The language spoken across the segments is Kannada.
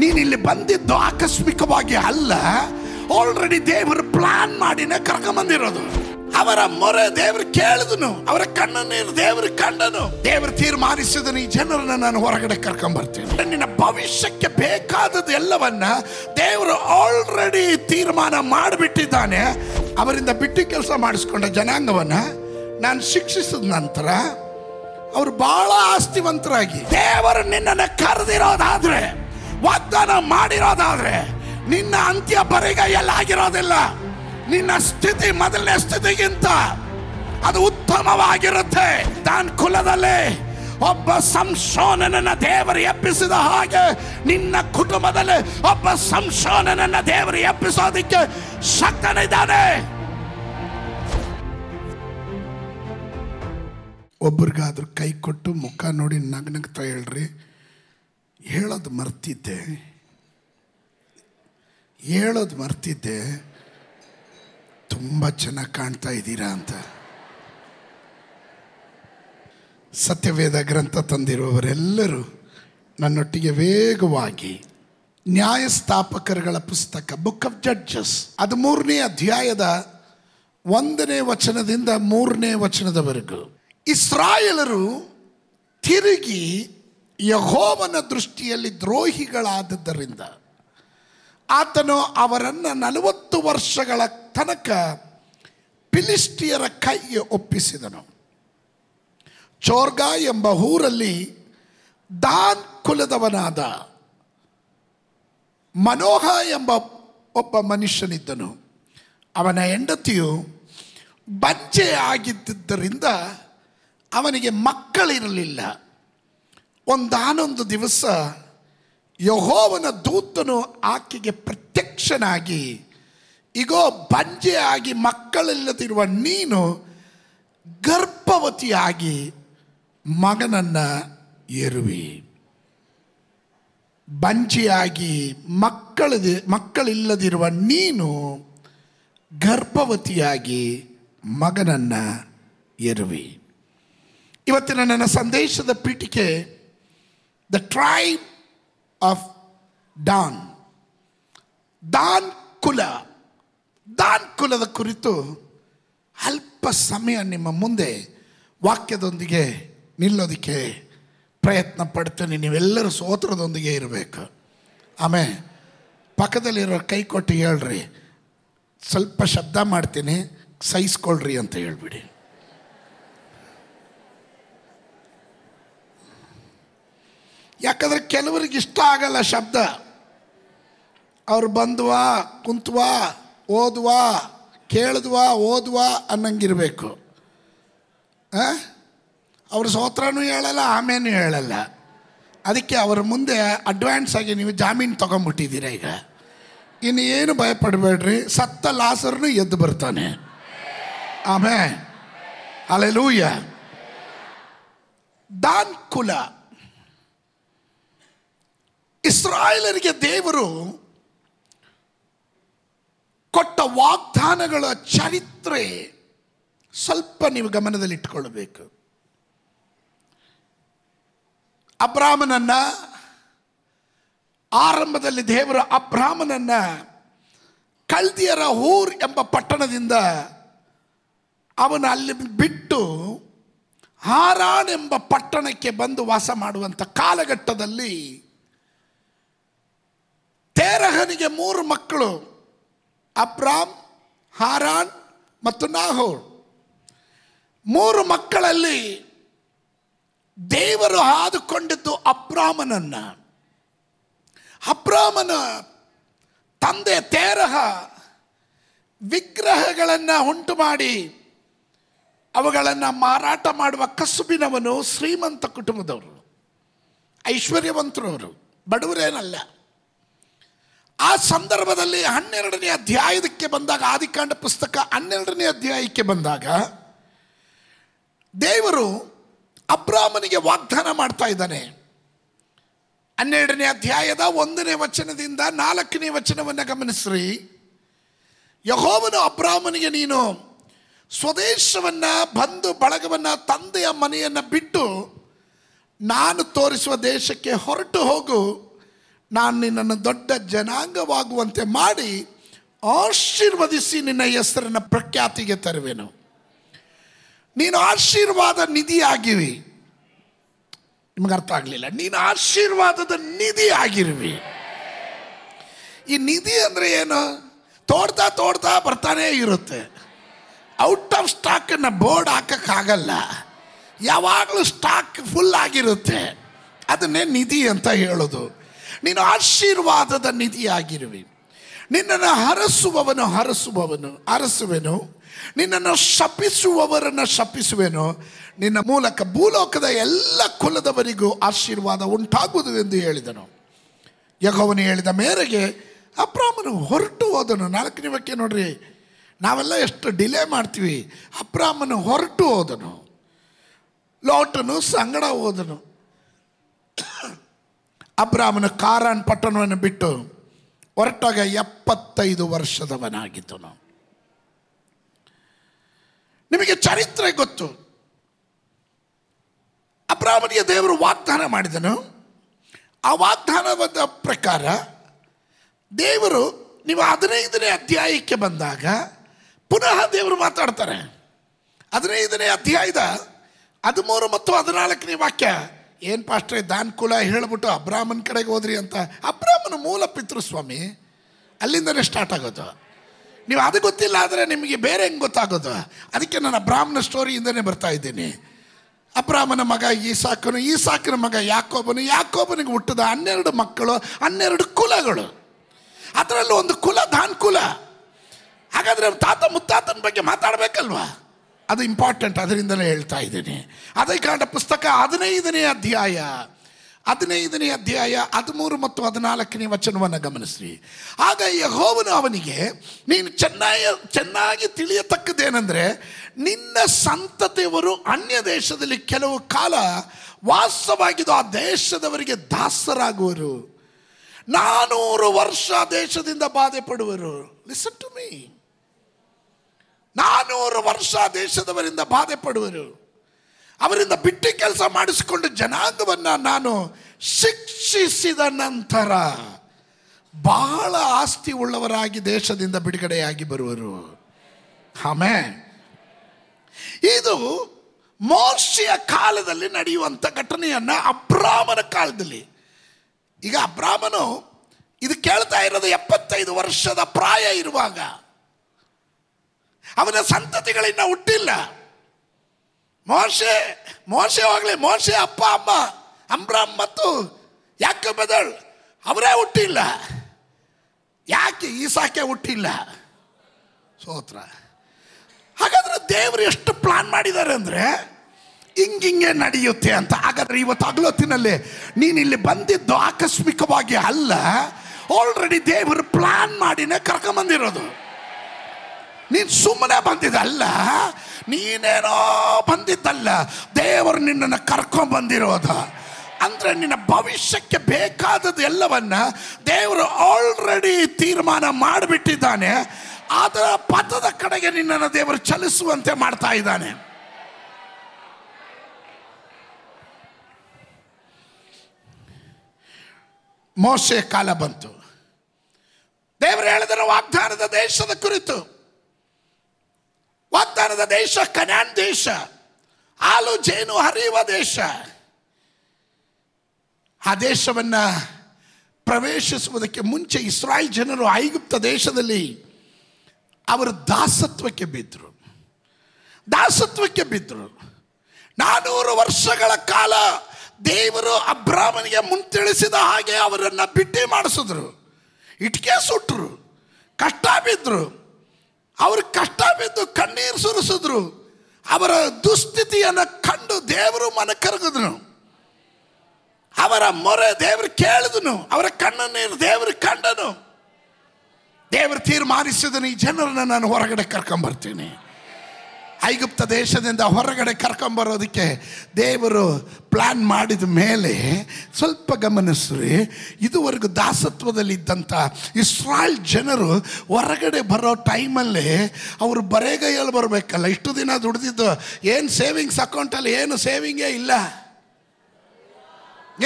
ನೀನಿಲ್ಲಿ ಬಂದಿದ್ದು ಆಕಸ್ಮಿಕವಾಗಿ ಅಲ್ಲ, ಆಲ್ರೆಡಿ ದೇವರು ಪ್ಲಾನ್ ಮಾಡಿನೇ ಕರ್ಕೊಂಬಂದಿರೋದು. ಅವರ ಮೊರೆ ದೇವರು ಕೇಳಿದನು, ಅವರ ಕಣ್ಣನ್ನು ದೇವರು ಕಂಡನು. ದೇವರು ತೀರ್ಮಾನಿಸಿದನು, ಈ ಜನರನ್ನ ನಾನು ಹೊರಗಡೆ ಕರ್ಕೊಂಡ್ಬರ್ತೀನಿ. ನಿನ್ನ ಭವಿಷ್ಯಕ್ಕೆ ಬೇಕಾದದ್ದು ಎಲ್ಲವನ್ನ ದೇವರು ಆಲ್ರೆಡಿ ತೀರ್ಮಾನ ಮಾಡಿಬಿಟ್ಟಿದ್ದಾನೆ. ಅವರಿಂದ ಬಿಟ್ಟು ಕೆಲಸ ಮಾಡಿಸ್ಕೊಂಡ ಜನಾಂಗವನ್ನ ನಾನು ಶಿಕ್ಷಿಸಿದ ನಂತರ ಅವರು ಬಹಳ ಆಸ್ತಿವಂತರಾಗಿ, ದೇವರು ನಿನ್ನನ್ನು ಕರೆದಿರೋದಾದ್ರೆ, ವಾಗ್ದಾನ ಮಾಡಿರೋದಾದ್ರೆ, ನಿನ್ನ ಅಂತ್ಯ ಬರಿಗೈಯಲ್ಲಾಗಿರೋದಿಲ್ಲ. ನಿನ್ನ ಸ್ಥಿತಿ ಮೊದಲನೇ ಸ್ಥಿತಿಗಿಂತ ಅದು ಉತ್ತಮವಾಗಿರುತ್ತೆ. ದಾನ್ ಕುಲದಲ್ಲಿ ಒಬ್ಬ ಸಂಶೋಧನನ್ನ ದೇವರು ಎಬ್ಬಿಸಿದ ಹಾಗೆ ನಿನ್ನ ಕುಟುಂಬದಲ್ಲಿ ಒಬ್ಬ ಸಂಶೋಧನನ್ನ ದೇವರು ಎಬ್ಬಿಸೋದಕ್ಕೆ ಶಕ್ತನಿದ್ದಾನೆ. ಒಬ್ರಿಗಾದ್ರೂ ಕೈ ಕೊಟ್ಟು ಮುಖ ನೋಡಿ ನಗ್ನಗ್ತಾ ಹೇಳ್ರಿ, ಹೇಳೋದು ಮರ್ತಿದ್ದೆ, ತುಂಬ ಚೆನ್ನಾಗಿ ಕಾಣ್ತಾ ಇದ್ದೀರಾ ಅಂತ. ಸತ್ಯವೇದ ಗ್ರಂಥ ತಂದಿರುವವರೆಲ್ಲರೂ ನನ್ನೊಟ್ಟಿಗೆ ವೇಗವಾಗಿ ನ್ಯಾಯಸ್ಥಾಪಕರುಗಳ ಪುಸ್ತಕ ಬುಕ್ ಆಫ್ ಜಡ್ಜಸ್, ಅದು 3ನೇ ಅಧ್ಯಾಯದ 1ನೇ ವಚನದಿಂದ 3ನೇ ವಚನದವರೆಗೂ. ಇಸ್ರಾಯೇಲರು ತಿರುಗಿ ಯೆಹೋವನ ದೃಷ್ಟಿಯಲ್ಲಿ ದ್ರೋಹಿಗಳಾದದ್ದರಿಂದ ಆತನು ಅವರನ್ನು 40 ವರ್ಷಗಳ ತನಕ ಫಿಲಿಸ್ಟಿಯರ ಕೈಗೆ ಒಪ್ಪಿಸಿದನು. ಚೋರ್ಗಾ ಎಂಬ ಊರಲ್ಲಿ ದಾನ್ ಕುಲದವನಾದ ಮನೋಹ ಎಂಬ ಒಬ್ಬ ಮನುಷ್ಯನಿದ್ದನು. ಅವನ ಹೆಂಡತಿಯು ಬಂಜೆ ಆಗಿದ್ದರಿಂದ ಅವನಿಗೆ ಮಕ್ಕಳಿರಲಿಲ್ಲ. ಒಂದಾನೊಂದು ದಿವಸ ಯೆಹೋವನ ದೂತನು ಆಕೆಗೆ ಪ್ರತ್ಯಕ್ಷನಾಗಿ, ಇಗೋ, ಬಂಜೆಯಾಗಿ ಮಕ್ಕಳಿಲ್ಲದಿರುವ ನೀನು ಗರ್ಭವತಿಯಾಗಿ ಮಗನನ್ನು ಹೆರುವಿ. ಬಂಜೆಯಾಗಿ ಮಕ್ಕಳಿಲ್ಲದಿರುವ ನೀನು ಗರ್ಭವತಿಯಾಗಿ ಮಗನನ್ನು ಹೆರುವಿ. ಇವತ್ತಿನ ನನ್ನ ಸಂದೇಶದ ಪೀಠಿಕೆ ದ ಟ್ರೈಬ್ ಆಫ್ ದಾನ್ ಕುಲದ ಕುರಿತು ಅಲ್ಪ ಸಮಯ ನಿಮ್ಮ ಮುಂದೆ ವಾಕ್ಯದೊಂದಿಗೆ ನಿಲ್ಲೋದಕ್ಕೆ ಪ್ರಯತ್ನ ಪಡ್ತೇನೆ. ನೀವೆಲ್ಲರೂ ಸ್ತೋತ್ರದೊಂದಿಗೆ ಇರಬೇಕು. ಆಮೇಲೆ ಪಕ್ಕದಲ್ಲಿರೋ ಕೈ ಕೊಟ್ಟು ಹೇಳ್ರಿ, ಸ್ವಲ್ಪ ಶಬ್ದ ಮಾಡ್ತೀನಿ, ಸಹಿಸ್ಕೊಳ್ರಿ ಅಂತ ಹೇಳ್ಬಿಡಿ. ಯಾಕಂದರೆ ಕೆಲವರಿಗೆ ಇಷ್ಟ ಆಗಲ್ಲ ಶಬ್ದ. ಅವ್ರು ಬಂದ್ವಾ, ಕುಂತ್ವಾ, ಓದ್ವಾ, ಕೇಳಿದ್ವಾ, ಓದ್ವಾ ಅನ್ನಂಗಿರಬೇಕು. ಅವ್ರ ಸ್ತೋತ್ರನೂ ಹೇಳಲ್ಲ, ಆಮೇನೂ ಹೇಳಲ್ಲ. ಅದಕ್ಕೆ ಅವರ ಮುಂದೆ ಅಡ್ವಾನ್ಸ್ ಆಗಿ ನೀವು ಜಾಮೀನು ತೊಗೊಂಬಿಟ್ಟಿದ್ದೀರ. ಈಗ ಇನ್ನು ಏನು ಭಯಪಡಬೇಡ್ರಿ, ಸತ್ತ ಲಾಸರ್ನು ಎದ್ದು ಬರ್ತಾನೆ. ಆಮೇಲೆ ಹಲ್ಲೆಲೂಯ. ದಾನ್ ಕುಲ, ಇಸ್ರಾಯೇಲರಿಗೆ ದೇವರು ಕೊಟ್ಟ ವಾಗ್ದಾನಗಳ ಚರಿತ್ರೆ ಸ್ವಲ್ಪ ನೀವು ಗಮನದಲ್ಲಿಟ್ಕೊಳ್ಬೇಕು. ಅಬ್ರಾಮನನ್ನ ಆರಂಭದಲ್ಲಿ ದೇವರು ಅಬ್ರಾಮನನ್ನ ಕಲ್ದಿಯರ ಊರ್ ಎಂಬ ಪಟ್ಟಣದಿಂದ ಅವನು ಅಲ್ಲಿ ಬಿಟ್ಟು ಹಾರಾನ್ ಎಂಬ ಪಟ್ಟಣಕ್ಕೆ ಬಂದು ವಾಸ ಮಾಡುವಂಥ ಕಾಲಘಟ್ಟದಲ್ಲಿ ತೇರಹನಿಗೆ 3 ಮಕ್ಕಳು, ಅಬ್ರಾಮ್, ಹಾರಾನ್ ಮತ್ತು ನಾಹೋರ್. 3 ಮಕ್ಕಳಲ್ಲಿ ದೇವರು ಆದುಕೊಂಡಿದ್ದು ಅಬ್ರಾಮನನ್ನ. ಅಬ್ರಾಮನ ತಂದೆ ತೇರಹ ವಿಗ್ರಹಗಳನ್ನು ಉಂಟು ಮಾಡಿ ಅವುಗಳನ್ನು ಮಾರಾಟ ಮಾಡುವ ಕಸುಬಿನವನು. ಶ್ರೀಮಂತ ಕುಟುಂಬದವರು, ಐಶ್ವರ್ಯವಂತರವರು, ಬಡವರೇನಲ್ಲ. ಆ ಸಂದರ್ಭದಲ್ಲಿ 12ನೇ ಅಧ್ಯಾಯಕ್ಕೆ ಬಂದಾಗ, ಆದಿಕಾಂಡ ಪುಸ್ತಕ 12ನೇ ಅಧ್ಯಾಯಕ್ಕೆ ಬಂದಾಗ ದೇವರು ಅಬ್ರಾಮನಿಗೆ ವಾಗ್ದಾನ ಮಾಡ್ತಾ ಇದ್ದಾನೆ. 12ನೇ ಅಧ್ಯಾಯದ 1ನೇ ವಚನದಿಂದ 4ನೇ ವಚನವನ್ನು ಗಮನಿಸ್ರಿ. ಯೆಹೋವನು ಅಬ್ರಾಮನಿಗೆ, ನೀನು ಸ್ವದೇಶವನ್ನ, ಬಂಧು ಬಳಗವನ್ನ, ತಂದೆಯ ಮನೆಯನ್ನು ಬಿಟ್ಟು ನಾನು ತೋರಿಸುವ ದೇಶಕ್ಕೆ ಹೊರಟು ಹೋಗು. ನಾನು ನಿನ್ನನ್ನು ದೊಡ್ಡ ಜನಾಂಗವಾಗುವಂತೆ ಮಾಡಿ ಆಶೀರ್ವದಿಸಿ ನಿನ್ನ ಹೆಸರನ್ನು ಪ್ರಖ್ಯಾತಿಗೆ ತರುವೆನು. ನೀನು ಆಶೀರ್ವಾದ ನಿಧಿಯಾಗಿವಿ. ನಿಮಗೆ ಅರ್ಥ ಆಗಲಿಲ್ಲ. ನೀನು ಆಶೀರ್ವಾದದ ನಿಧಿ ಆಗಿರುವಿ. ಈ ನಿಧಿ ಅಂದರೆ ಏನು? ತೋಡ್ತಾ ತೋಡ್ತಾ ಬರ್ತಾನೇ ಇರುತ್ತೆ. ಔಟ್ ಆಫ್ ಸ್ಟಾಕನ್ನು ಬೋರ್ಡ್ ಹಾಕೋಕ್ಕಾಗಲ್ಲ. ಯಾವಾಗಲೂ ಸ್ಟಾಕ್ ಫುಲ್ ಆಗಿರುತ್ತೆ. ಅದನ್ನೇ ನಿಧಿ ಅಂತ ಹೇಳೋದು. ನೀನು ಆಶೀರ್ವಾದದ ನಿಧಿಯಾಗಿರುವಿ. ನಿನ್ನನ್ನು ಹರಸುವೆನು. ನಿನ್ನನ್ನು ಶಪಿಸುವವರನ್ನು ಶಪಿಸುವೆನು. ನಿನ್ನ ಮೂಲಕ ಭೂಲೋಕದ ಎಲ್ಲ ಕುಲದವರಿಗೂ ಆಶೀರ್ವಾದ ಉಂಟಾಗುವುದು ಎಂದು ಹೇಳಿದನು. ಯೆಹೋವನು ಹೇಳಿದ ಮೇರೆಗೆ ಅಬ್ರಾಮನು ಹೊರಟು ಹೋದನು. 4ನೇ ವಾಕ್ಯ ನೋಡ್ರಿ. ನಾವೆಲ್ಲ ಎಷ್ಟು ಡಿಲೇ ಮಾಡ್ತೀವಿ. ಅಬ್ರಾಮನು ಹೊರಟು ಹೋದನು. ಲೋಟನು ಸಂಗಡ ಹೋದನು. ಅಬ್ರಾಮನು ಕಾರಾನ್ ಪಟ್ಟಣವನ್ನು ಬಿಟ್ಟು ಹೊರಟಾಗ 75 ವರ್ಷದವನಾಗಿದ್ದನು. ನಿಮಗೆ ಚರಿತ್ರೆ ಗೊತ್ತು. ಅಬ್ರಾಮನಿಗೆ ದೇವರು ವಾಗ್ದಾನ ಮಾಡಿದನು. ಆ ವಾಗ್ದಾನದ ಪ್ರಕಾರ ದೇವರು, ನೀವು 15ನೇ ಅಧ್ಯಾಯಕ್ಕೆ ಬಂದಾಗ ಪುನಃ ದೇವರು ಮಾತಾಡ್ತಾರೆ. 15ನೇ ಅಧ್ಯಾಯದ 13 ಮತ್ತು 14ನೇ ವಾಕ್ಯ. ಏನು ಪಾಸ್ಟ್ರೆ ದಾನ್ ಕುಲ ಹೇಳ್ಬಿಟ್ಟು ಅಬ್ರಾಮನ ಕಡೆಗೆ ಹೋದ್ರಿ ಅಂತ. ಅಬ್ರಾಮನ ಮೂಲ ಪಿತೃಸ್ವಾಮಿ, ಅಲ್ಲಿಂದನೇ ಸ್ಟಾರ್ಟ್ ಆಗೋದು. ನೀವು ಅದು ಗೊತ್ತಿಲ್ಲ ಆದರೆ ನಿಮಗೆ ಬೇರೆ ಹೆಂಗೆ ಗೊತ್ತಾಗೋದು? ಅದಕ್ಕೆ ನಾನು ಅಬ್ರಾಮನ ಸ್ಟೋರಿಯಿಂದನೇ ಬರ್ತಾ ಇದ್ದೀನಿ. ಅಬ್ರಾಮನ ಮಗ ಈಸಾಕನ ಮಗ ಯಾಕೋಬನಿಗೆ ಹುಟ್ಟಿದ 12 ಮಕ್ಕಳು, 12 ಕುಲಗಳು. ಅದರಲ್ಲೂ ಒಂದು ಕುಲ ದಾನ್ ಕುಲ. ಹಾಗಾದರೆ ತಾತ ಮುತ್ತಾತನ ಬಗ್ಗೆ ಮಾತಾಡಬೇಕಲ್ವಾ? ಅದು ಇಂಪಾರ್ಟೆಂಟ್. ಅದರಿಂದಲೇ ಹೇಳ್ತಾ ಇದ್ದೀನಿ. ಆದಿಕಾಂಡ ಪುಸ್ತಕ 15ನೇ ಅಧ್ಯಾಯ 13 ಮತ್ತು 14ನೇ ವಚನವನ್ನು ಗಮನಿಸಿ. ಆಗ ಯೆಹೋವನು ಅವನಿಗೆ, ನೀನು ಚೆನ್ನಾಗಿ ತಿಳಿಯತಕ್ಕದ್ದೇನೆಂದರೆ, ನಿನ್ನ ಸಂತತಿಯವರು ಅನ್ಯ ದೇಶದಲ್ಲಿ ಕೆಲವು ಕಾಲ ವಾಸವಾಗಿದ್ದು ಆ ದೇಶದವರಿಗೆ ದಾಸರಾಗುವರು. 400 ವರ್ಷ ದೇಶದಿಂದ ಬಾಧೆ ಪಡುವರು. Listen to me. 400 ವರ್ಷ ದೇಶದವರಿಂದ ಬಾಧೆ ಪಡುವರು. ಅವರಿಂದ ಬಿಟ್ಟಿ ಕೆಲಸ ಮಾಡಿಸಿಕೊಂಡು ಜನಾಂಗವನ್ನು ನಾನು ಶಿಕ್ಷಿಸಿದ ನಂತರ ಬಹಳ ಆಸ್ತಿ ಉಳ್ಳವರಾಗಿ ದೇಶದಿಂದ ಬಿಡುಗಡೆಯಾಗಿ ಬರುವರು. ಆಮೆನ್. ಇದು ಮೋಶೆಯ ಕಾಲದಲ್ಲಿ ನಡೆಯುವಂಥ ಘಟನೆಯನ್ನು ಅಬ್ರಾಮನ ಕಾಲದಲ್ಲಿ. ಈಗ ಅಬ್ರಾಮನು ಇದು ಕೇಳ್ತಾ ಇರೋದು 75 ವರ್ಷದ ಪ್ರಾಯ ಇರುವಾಗ. ಅವನ ಸಂತತಿಗಳಿನ್ನ ಹುಟ್ಟಿಲ್ಲ. ಮೋಶೆ ಹೋಗಲಿ, ಮೋಶೆ ಅಪ್ಪ ಅಮ್ಮ ಅಬ್ರಾಮ್ ಮತ್ತು ಯಾಕೋಬೆದಳ್ ಅವರೇ ಹುಟ್ಟಿಲ್ಲ. ಯಾಕೆ ಈಸಾಕೆ ಹುಟ್ಟಿಲ್ಲ? ಸ್ತೋತ್ರ. ಹಾಗಾದ್ರೆ ದೇವರು ಎಷ್ಟು ಪ್ಲಾನ್ ಮಾಡಿದ್ದಾರೆ ಅಂದರೆ ಹಿಂಗೆ ನಡೆಯುತ್ತೆ ಅಂತ. ಹಾಗಾದ್ರೆ ಇವತ್ತು ಹಗಲೊತ್ತಿನಲ್ಲಿ ನೀನು ಇಲ್ಲಿ ಬಂದಿದ್ದು ಆಕಸ್ಮಿಕವಾಗಿ ಅಲ್ಲ. ಆಲ್ರೆಡಿ ದೇವರು ಪ್ಲಾನ್ ಮಾಡಿನೇ ಕರ್ಕೊಂಬಂದಿರೋದು. ನೀನು ಸುಮ್ಮನೆ ಬಂದಿದ್ದಲ್ಲ, ನೀನೇನೋ ಬಂದಿದ್ದಲ್ಲ. ದೇವರು ನಿನ್ನನ್ನು ಕರ್ಕೊಂಬಂದಿರೋದು. ಅಂದರೆ ನಿನ್ನ ಭವಿಷ್ಯಕ್ಕೆ ಬೇಕಾದದ್ದು ಎಲ್ಲವನ್ನ ದೇವರು ಆಲ್ರೆಡಿ ತೀರ್ಮಾನ ಮಾಡಿಬಿಟ್ಟಿದ್ದಾನೆ. ಅದರ ಪಥದ ಕಡೆಗೆ ನಿನ್ನನ್ನು ದೇವರು ಚಲಿಸುವಂತೆ ಮಾಡ್ತಾ ಇದ್ದಾನೆ. ಮೋಶೆ ಕಾಲ ಬಂತು. ದೇವರು ಹೇಳಿದನು ವಾಗ್ದಾನದ ದೇಶದ ಕುರಿತು. ವಾಗ್ದಾನದ ದೇಶ ಕನಾನ್ ದೇಶ, ಹಾಲು ಜೇನು ಹರಿಯುವ ದೇಶ. ಆ ದೇಶವನ್ನು ಪ್ರವೇಶಿಸುವುದಕ್ಕೆ ಮುಂಚೆ ಇಸ್ರಾಯೇಲ್ ಜನರು ಐಗುಪ್ತ ದೇಶದಲ್ಲಿ ಅವರು ದಾಸತ್ವಕ್ಕೆ ಬಿದ್ದರು. 400 ವರ್ಷಗಳ ಕಾಲ ದೇವರು ಅಬ್ರಾಮನಿಗೆ ಮುಂತಿಳಿಸಿದ ಹಾಗೆ ಅವರನ್ನು ಬಿಟ್ಟಿ ಮಾಡಿಸಿದ್ರು. ಇಟ್ಕೆ ಸುಟ್ಟರು, ಕಷ್ಟ ಬಿದ್ದರು. ಅವರು ಕಷ್ಟ ಬಿದ್ದು ಕಣ್ಣೀರು ಸುರಿಸಿದ್ರು. ಅವರ ದುಸ್ಥಿತಿಯನ್ನು ಕಂಡು ದೇವರು ಮನ ಕರಗಿದ್ರು. ಅವರ ಮೊರೆ ದೇವರು ಕೇಳಿದನು. ಅವರ ಕಣ್ಣನ್ನೀರು ದೇವರು ಕಂಡನು. ದೇವರು ತೀರ್ಮಾನಿಸಿದನು, ಈ ಜನರನ್ನು ನಾನು ಹೊರಗಡೆ ಕರ್ಕೊಂಬರ್ತೀನಿ. ಐಗುಪ್ತ ದೇಶದಿಂದ ಹೊರಗಡೆ ಕರ್ಕೊಂಬರೋದಕ್ಕೆ ದೇವರು ಪ್ಲ್ಯಾನ್ ಮಾಡಿದ ಮೇಲೆ ಸ್ವಲ್ಪ ಗಮನಿಸ್ರಿ. ಇದುವರೆಗೂ ದಾಸತ್ವದಲ್ಲಿದ್ದಂಥ ಇಸ್ರಾಯೇಲ್ ಜನರು ಹೊರಗಡೆ ಬರೋ ಟೈಮಲ್ಲಿ ಅವರು ಬರೇಗೈಯಲ್ಲಿ ಬರಬೇಕಲ್ಲ. ಇಷ್ಟು ದಿನ ದುಡಿದಿದ್ದು ಏನು ಸೇವಿಂಗ್ಸ್ ಅಕೌಂಟಲ್ಲಿ ಏನು ಸೇವಿಂಗೇ ಇಲ್ಲ,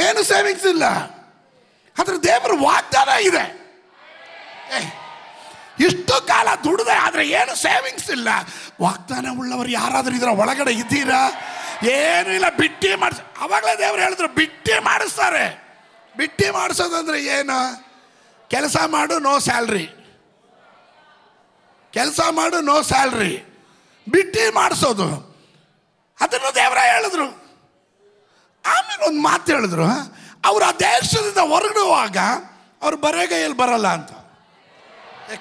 ಏನು ಸೇವಿಂಗ್ಸ್ ಇಲ್ಲ. ಆದ್ರೆ ದೇವರ ವಾಗ್ದಾನ ಇದೆ. ಇಷ್ಟು ಕಾಲ ದುಡಿದೆ ಆದರೆ ಏನು ಸೇವಿಂಗ್ಸ್ ಇಲ್ಲ. ವಾಗ್ದಾನ ಉಳ್ಳವರು ಯಾರಾದರೂ ಇದರ ಒಳಗಡೆ ಇದ್ದೀರಾ? ಏನೂ ಇಲ್ಲ, ಬಿಟ್ಟಿ ಮಾಡಿಸ್. ಅವಾಗಲೇ ದೇವರು ಹೇಳಿದ್ರು ಬಿಟ್ಟಿ ಮಾಡಿಸ್ತಾರೆ. ಬಿಟ್ಟಿ ಮಾಡಿಸೋದಂದ್ರೆ ಏನು? ಕೆಲಸ ಮಾಡು, ನೋ ಸ್ಯಾಲ್ರಿ. ಕೆಲಸ ಮಾಡು, ನೋ ಸ್ಯಾಲ್ರಿ. ಬಿಟ್ಟಿ ಮಾಡಿಸೋದು, ಅದನ್ನು ದೇವರ ಹೇಳಿದ್ರು. ಆಮೇಲೆ ಒಂದು ಮಾತು ಹೇಳಿದ್ರು, ಅವರು ಆ ದೇಶದಿಂದ ಹೊರಡುವಾಗ ಅವ್ರು ಬರೆಗೈಯಲ್ಲಿ ಬರಲ್ಲ ಅಂತ.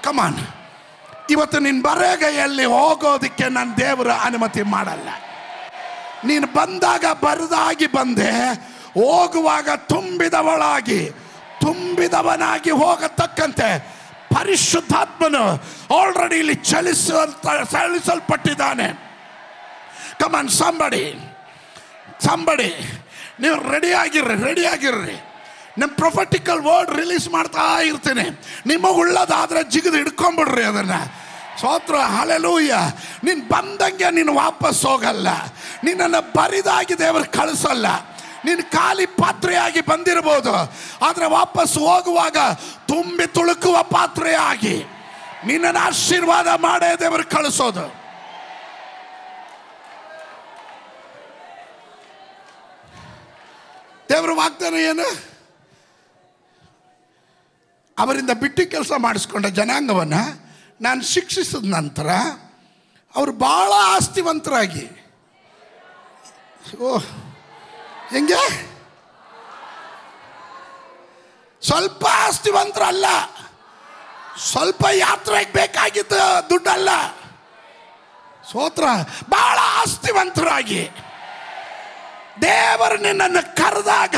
ಕಮಾನ್, ಇವತ್ತು ನಿನ್ನ ಬರೆಗೈಯಲ್ಲಿ ಹೋಗೋದಕ್ಕೆ ನನ್ನ ದೇವರ ಅನುಮತಿ ಮಾಡಲ್ಲ. ನೀನು ಬಂದಾಗ ಬರದಾಗಿ ಬಂದೆ, ಹೋಗುವಾಗ ತುಂಬಿದವಳಾಗಿ ತುಂಬಿದವನಾಗಿ ಹೋಗತಕ್ಕಂತೆ ಪರಿಶುದ್ಧಾತ್ಮನು ಆಲ್ರೆಡಿ ಇಲ್ಲಿ ಚಲಿಸಲ್ಪಟ್ಟಿದ್ದಾನೆ. ಕಮಾನ್ ಸಂಬಡಿ, ನೀವು ರೆಡಿಯಾಗಿರ್ರಿ. ನಿಮ್ಮ ಪ್ರೊಫೆಟಿಕಲ್ ವರ್ಡ್ ರಿಲೀಸ್ ಮಾಡ್ತಾ ಇರ್ತೀನಿ. ನಿಮಗುಳ್ಳದಾದ್ರೆ ಜಿಗಿದು ಹಿಡ್ಕೊಂಬಿಡ್ರಿ ಅದನ್ನು. ಸ್ತೋತ್ರ, ಹಲ್ಲೆಲೂಯಾ. ನೀನು ಬಂದಂಗೆ ನೀನು ವಾಪಸ್ ಹೋಗಲ್ಲ. ನಿನ್ನನ್ನು ಬರಿದಾಗಿ ದೇವರು ಕಳಿಸಲ್ಲ. ನೀನು ಖಾಲಿ ಪಾತ್ರೆಯಾಗಿ ಬಂದಿರಬಹುದು, ಆದರೆ ವಾಪಸ್ ಹೋಗುವಾಗ ತುಂಬಿ ತುಳುಕುವ ಪಾತ್ರೆಯಾಗಿ ನಿನ್ನನ್ನು ಆಶೀರ್ವಾದ ಮಾಡೇ ದೇವರು ಕಳಿಸೋದು. ದೇವರ ವಾಗ್ದಾನ ಏನು? ಅವರಿಂದ ಬಿಟ್ಟು ಕೆಲಸ ಮಾಡಿಸ್ಕೊಂಡ ಜನಾಂಗವನ್ನು ನಾನು ಶಿಕ್ಷಿಸಿದ ನಂತರ ಅವರು ಭಾಳ ಆಸ್ತಿವಂತರಾಗಿ, ಹೆಂಗೆ? ಸ್ವಲ್ಪ ಆಸ್ತಿವಂತರಲ್ಲ, ಸ್ವಲ್ಪ ಯಾತ್ರೆಗೆ ಬೇಕಾಗಿದ್ದ ದುಡ್ಡಲ್ಲ. ಸ್ತೋತ್ರ, ಬಹಳ ಆಸ್ತಿವಂತರಾಗಿ ದೇವರು ನಿನ್ನನ್ನು ಕರೆದಾಗ,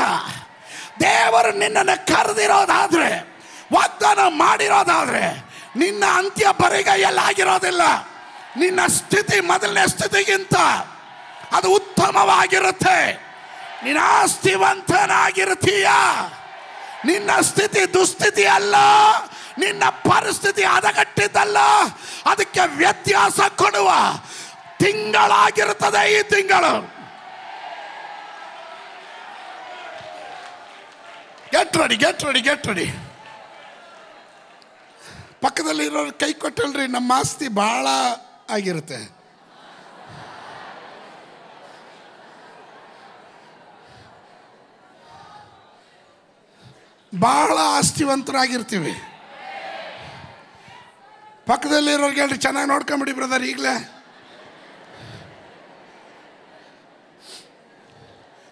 ದೇವರು ನಿನ್ನನ್ನು ಕರೆದಿರೋದಾದ್ರೆ, ವಾಗ್ದಾನ ಮಾಡಿರೋದಾದ್ರೆ, ನಿನ್ನ ಅಂತ್ಯ ಬರಿಗೈಯಲ್ಲಾಗಿರೋದಿಲ್ಲ. ನಿನ್ನ ಸ್ಥಿತಿ ಮೊದಲನೇ ಸ್ಥಿತಿಗಿಂತ ಅದು ಉತ್ತಮವಾಗಿರುತ್ತೆ. ನೀನು ಆಸ್ತಿವಂತನಾಗಿರ್ತೀಯ. ನಿನ್ನ ಸ್ಥಿತಿ ದುಸ್ಥಿತಿ ಅಲ್ಲ, ನಿನ್ನ ಪರಿಸ್ಥಿತಿ ಹದಗೆಟ್ಟಿದ್ದಲ್ಲ. ಅದಕ್ಕೆ ವ್ಯತ್ಯಾಸ ಕೊಡುವ ತಿಂಗಳಾಗಿರುತ್ತದೆ ಈ ತಿಂಗಳು. Get ready. ಪಕ್ಕದಲ್ಲಿ ಇರೋರು ಕೈ ಕೊಟ್ಟಲ್ರಿ, ನಮ್ಮ ಆಸ್ತಿ ಭಾಳ ಆಗಿರುತ್ತೆ. ಬಹಳ ಆಸ್ತಿವಂತರಾಗಿರ್ತೀವಿ. ಪಕ್ಕದಲ್ಲಿರೋರ್ಗೆ ಹೇಳ್ರಿ, ಚೆನ್ನಾಗಿ ನೋಡ್ಕೊಂಬಿಡಿ ಬ್ರದರ್. ಈಗಲೇ